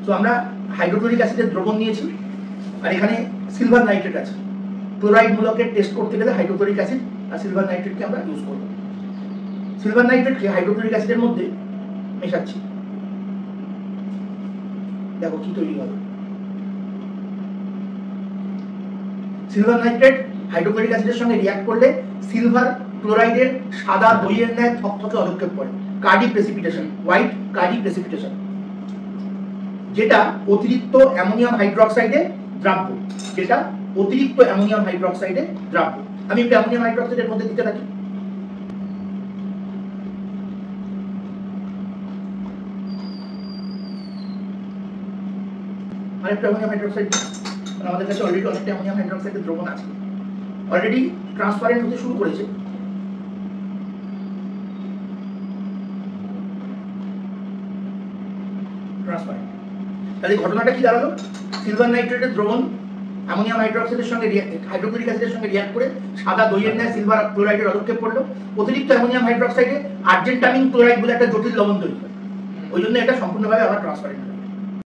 তো আমরা হাইড্রোক্লোরিক অ্যাসিডের দ্রবণ নিয়েছি, আর এখানে সিলভার নাইট্রেট আছে। ক্লোরাইড মূলকের টেস্ট করতে গেলে হাইড্রোক্লোরিক অ্যাসিড আর সিলভার নাইট্রেটকে আমরা ইউজ করব। সিলভার নাইট্রেটকে হাইড্রোক্লোরিক অ্যাসিডের মধ্যে মেশাচ্ছি, দেখো কি তৈরি হবে। সিলভার নাইট্রেট হাইড্রোক্লোরিক অ্যাসিডের সঙ্গে রিঅ্যাক্ট করলে সিলভার ক্লোরাইডের সাদা দইয়ের ন্যায় থকথকে অধক্ষেপ করে, Cardi precipitation, white Cardi precipitation, যেটা অতিরিক্ত অ্যামোনিয়াম হাইড্রোক্সাইডে দ্রাব্য, যেটা অতিরিক্ত অ্যামোনিয়াম হাইড্রোক্সাইডে দ্রাব্য। আমি একটু অ্যামোনিয়াম হাইড্রোক্সাইডের মধ্যে দিতে থাকি। আরেকটা অ্যামোনিয়াম হাইড্রোক্সাইড, আমাদের কাছে অলরেডি অনেকটা অ্যামোনিয়াম হাইড্রোক্সাইডের দ্রবণ আছে, অলরেডি ট্রান্সপারেন্ট হতে শুরু করেছে। ট্রান্সপারেন্ট, তাহলে ঘটনাটা কি দাঁড়ালো? সিলভার নাইট্রেটের দ্রবণ অ্যামোনিয়াম হাইড্রোক্সাইডের সঙ্গে হাইড্রোক্লোরিক অ্যাসিডের সঙ্গে রিঅ্যাক্ট করে সাদা দইয়ের ন্যায় সিলভার ক্লোরাইডের অধক্ষেপ পড়লো। অতিরিক্ত অ্যামোনিয়াম হাইড্রোক্সাইডে আর্জেন্টামিন ক্লোরাইড বলে একটা জটিল লবণ তৈরি হয়, ওই জন্য এটা সম্পূর্ণভাবে আবার ট্রান্সপারেন্ট।